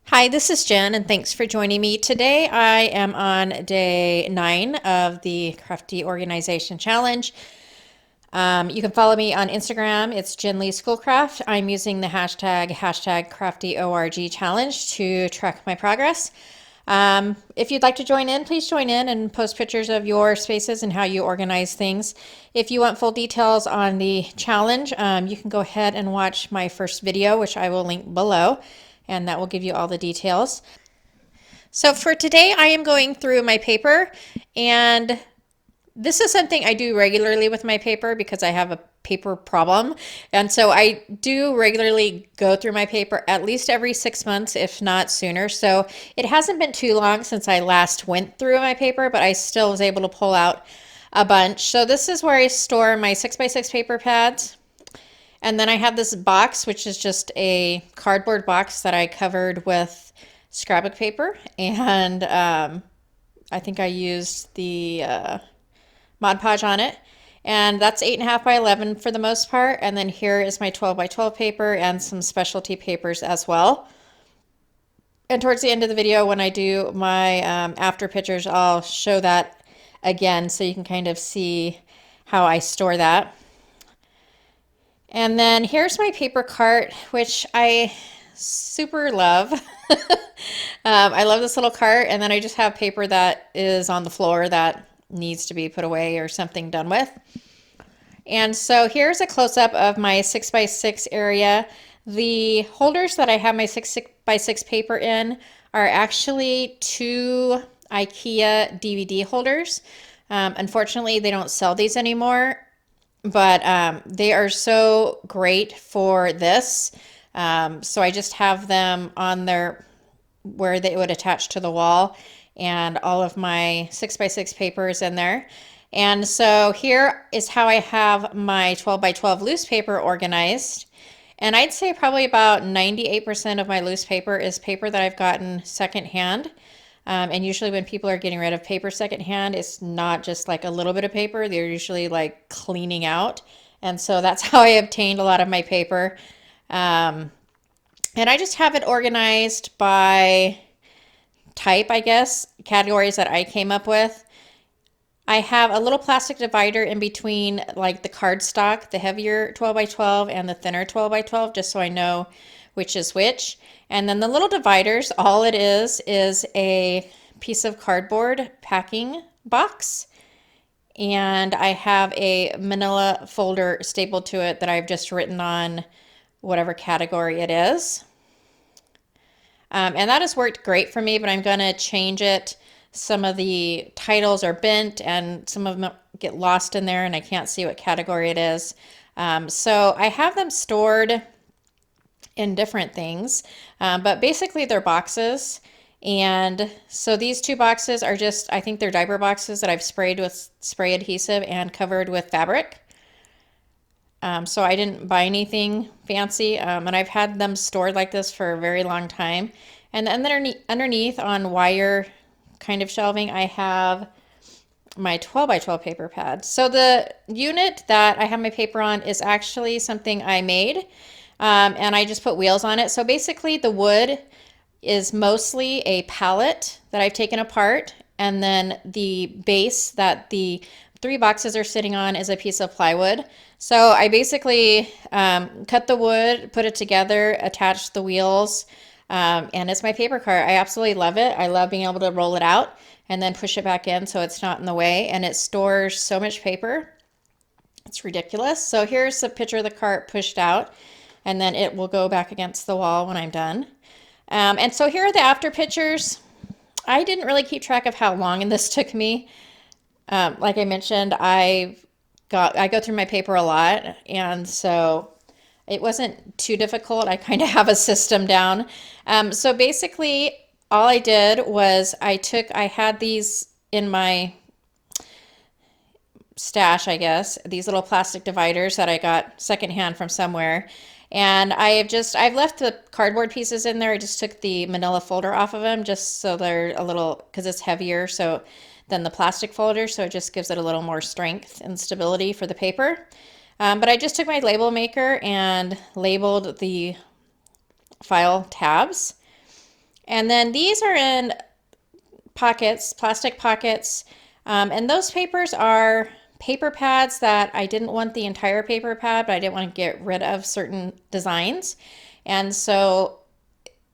Hi, this is Jen, and thanks for joining me. Today I am on day 9 of the Crafty Organization Challenge. You can follow me on Instagram. It's Jen Lee Schoolcraft. I'm using the hashtag CraftyORG Challenge to track my progress. If you'd like to join in, please join in and post pictures of your spaces and how you organize things. If you want full details on the challenge, you can go ahead and watch my first video, which I will link below, and that will give you all the details. So for today, I am going through my paper, and this is something I do regularly with my paper because I have a paper problem. And so I do regularly go through my paper at least every 6 months, if not sooner. So it hasn't been too long since I last went through my paper, but I still was able to pull out a bunch. So this is where I store my 6x6 paper pads. And then I have this box, which is just a cardboard box that I covered with scrapbook paper. And I think I used the Mod Podge on it. And that's 8.5 by 11 for the most part. And then here is my 12 by 12 paper and some specialty papers as well. And towards the end of the video, when I do my after pictures, I'll show that again so you can kind of see how I store that. And then here's my paper cart, which I super love. I love this little cart, and then I just have paper that is on the floor that needs to be put away or something done with. And so here's a close-up of my 6x6 area. The holders that I have my 6x6 paper in are actually two IKEA DVD holders. Unfortunately, they don't sell these anymore, but they are so great for this. So I just have them on there where they would attach to the wall, and all of my 6x6 papers in there. And so here is how I have my 12 by 12 loose paper organized. And I'd say probably about 98% of my loose paper is paper that I've gotten secondhand. And usually when people are getting rid of paper secondhand, it's not just like a little bit of paper. They're usually like cleaning out. And so that's how I obtained a lot of my paper. And I just have it organized by type, I guess, categories that I came up with. I have a little plastic divider in between like the cardstock, the heavier 12 by 12 and the thinner 12 by 12, just so I know which is which. And then the little dividers, all it is a piece of cardboard packing box. And I have a manila folder stapled to it that I've just written on whatever category it is. And that has worked great for me, but I'm going to change it. Some of the titles are bent and some of them get lost in there and I can't see what category it is. So I have them stored in different things, but basically they're boxes. And so these two boxes are just, I think they're diaper boxes that I've sprayed with spray adhesive and covered with fabric. So I didn't buy anything fancy, and I've had them stored like this for a very long time. And then underneath on wire kind of shelving, I have my 12 by 12 paper pad. So the unit that I have my paper on is actually something I made, and I just put wheels on it. So basically the wood is mostly a pallet that I've taken apart, and then the base that the three boxes are sitting on is a piece of plywood. So I basically cut the wood, put it together, attached the wheels, and it's my paper cart. I absolutely love it. I love being able to roll it out and then push it back in so it's not in the way, and it stores so much paper. It's ridiculous. So here's a picture of the cart pushed out, and then it will go back against the wall when I'm done. And so here are the after pictures. I didn't really keep track of how long this took me. Like I mentioned, I go through my paper a lot, and so it wasn't too difficult. I kind of have a system down. So basically, all I did was I had these in my stash, I guess, these little plastic dividers that I got secondhand from somewhere. And I've left the cardboard pieces in there. I just took the manila folder off of them just so they're a little, because it's heavier than the plastic folder, so it just gives it a little more strength and stability for the paper. But I just took my label maker and labeled the file tabs. And then these are in pockets, plastic pockets. And those papers are paper pads that I didn't want the entire paper pad, but I didn't want to get rid of certain designs. And so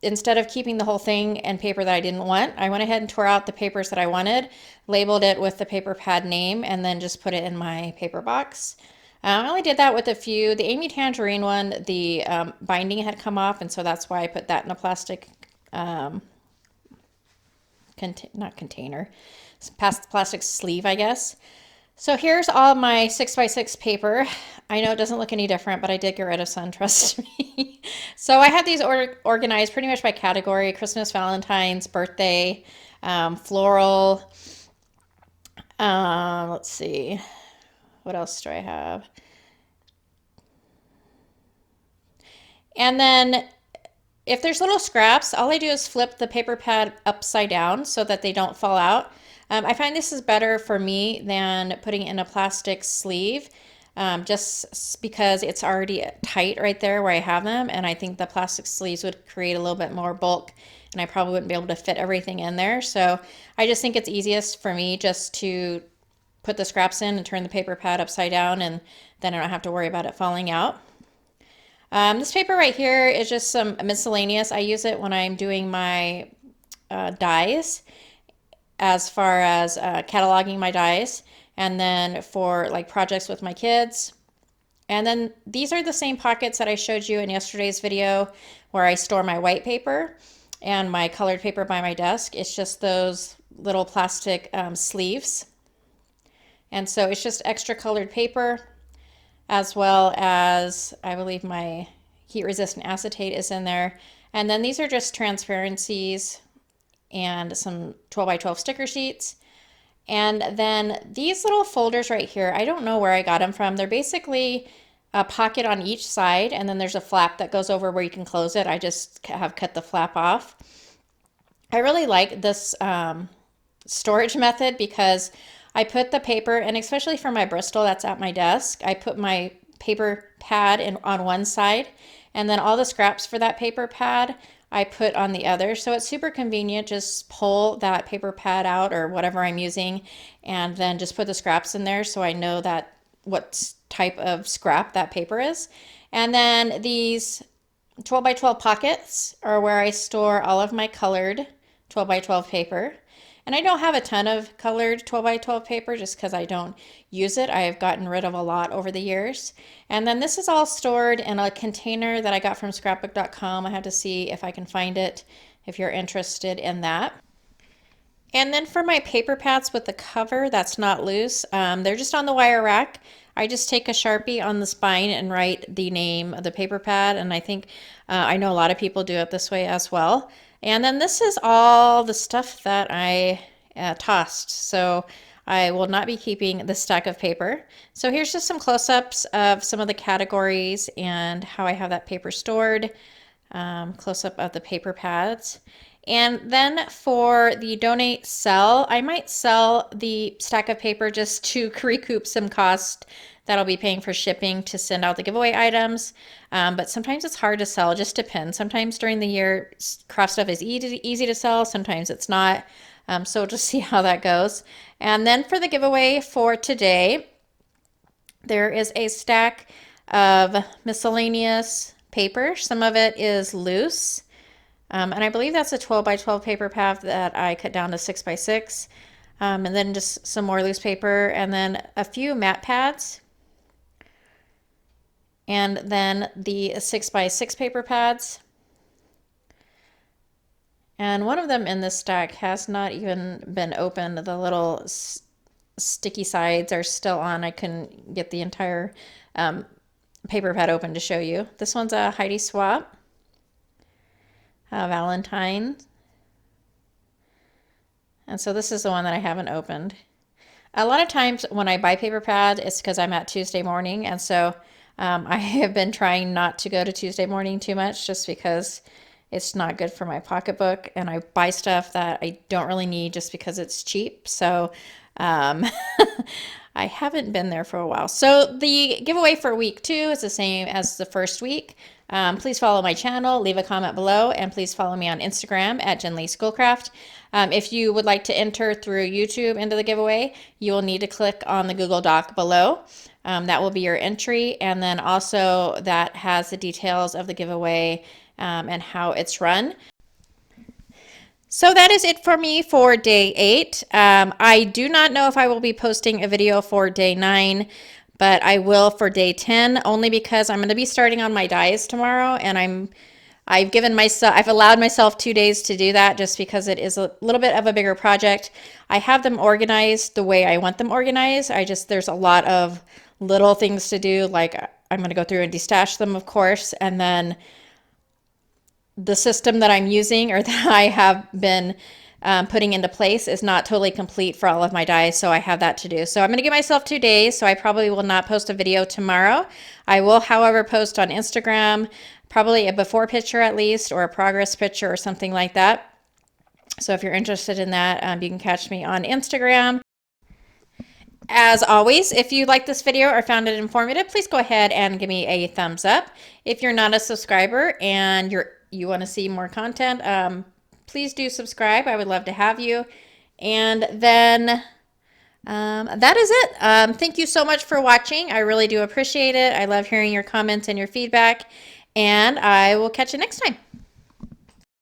instead of keeping the whole thing and paper that I didn't want, I went ahead and tore out the papers that I wanted, labeled it with the paper pad name, and then just put it in my paper box. I only did that with a few. The Amy Tangerine one, the binding had come off, and so that's why I put that in a plastic, not container, plastic sleeve, I guess. So here's all my 6x6 paper. I know it doesn't look any different, but I did get rid of some, trust me. So I have these organized pretty much by category: Christmas, Valentine's, birthday, floral. Let's see, what else do I have? And then if there's little scraps, all I do is flip the paper pad upside down so that they don't fall out. I find this is better for me than putting it in a plastic sleeve, just because it's already tight right there where I have them, and I think the plastic sleeves would create a little bit more bulk, and I probably wouldn't be able to fit everything in there. So I just think it's easiest for me just to put the scraps in and turn the paper pad upside down, and then I don't have to worry about it falling out. This paper right here is just some miscellaneous. I use it when I'm doing my dies, as far as cataloging my dies, and then for like projects with my kids. And then these are the same pockets that I showed you in yesterday's video where I store my white paper and my colored paper by my desk. It's just those little plastic sleeves. And so it's just extra colored paper, as well as I believe my heat resistant acetate is in there. And then these are just transparencies and some 12 by 12 sticker sheets. And then these little folders right here, I don't know where I got them from. They're basically a pocket on each side, and then there's a flap that goes over where you can close it. I just have cut the flap off. I really like this storage method because I put the paper, and especially for my Bristol that's at my desk, I put my paper pad on one side, and then all the scraps for that paper pad I put on the other. So it's super convenient. Just pull that paper pad out or whatever I'm using, and then just put the scraps in there so I know that what type of scrap that paper is. And then these 12 by 12 pockets are where I store all of my colored 12 by 12 paper. And I don't have a ton of colored 12 by 12 paper just because I don't use it. I have gotten rid of a lot over the years. And then this is all stored in a container that I got from scrapbook.com. I have to see if I can find it if you're interested in that. And then for my paper pads with the cover that's not loose, they're just on the wire rack. I just take a Sharpie on the spine and write the name of the paper pad, and I think I know a lot of people do it this way as well. And then this is all the stuff that I tossed, so I will not be keeping this stack of paper. So here's just some close-ups of some of the categories and how I have that paper stored. Close-up of the paper pads. And then for the donate sell, I might sell the stack of paper just to recoup some cost that I'll be paying for shipping to send out the giveaway items. But sometimes it's hard to sell, it just depends. Sometimes during the year, craft stuff is easy to sell, sometimes it's not. So just see how that goes. And then for the giveaway for today, there is a stack of miscellaneous paper. Some of it is loose. And I believe that's a 12 by 12 paper pad that I cut down to 6 by 6. And then just some more loose paper, and then a few matte pads. And then the 6 by 6 paper pads. And one of them in this stack has not even been opened. The little sticky sides are still on. I couldn't get the entire paper pad open to show you. This one's a Heidi Swap. Valentine. And so this is the one that I haven't opened. A lot of times when I buy paper pad, it's because I'm at Tuesday morning, and so I have been trying not to go to Tuesday morning too much just because it's not good for my pocketbook, and I buy stuff that I don't really need just because it's cheap. So I haven't been there for a while. So the giveaway for week 2 is the same as the first week. Please follow my channel, leave a comment below, and please follow me on Instagram at Jen Lee Schoolcraft. If you would like to enter through YouTube into the giveaway, you will need to click on the Google Doc below. That will be your entry, and then also that has the details of the giveaway and how it's run. So that is it for me for day 8. I do not know if I will be posting a video for day 9, but I will for day 10, only because I'm going to be starting on my dies tomorrow, and I've allowed myself 2 days to do that just because it is a little bit of a bigger project. I have them organized the way I want them organized. There's a lot of little things to do, like I'm going to go through and destash them, of course, and then the system that I'm using or that I have been putting into place is not totally complete for all of my dies, so I have that to do. So I'm going to give myself 2 days, so I probably will not post a video tomorrow. I will, however, post on Instagram, probably a before picture at least, or a progress picture or something like that. So if you're interested in that, you can catch me on Instagram. As always, if you like this video or found it informative, please go ahead and give me a thumbs up. If you're not a subscriber and you want to see more content, please do subscribe. I would love to have you. And then that is it. Thank you so much for watching. I really do appreciate it. I love hearing your comments and your feedback, and I will catch you next time.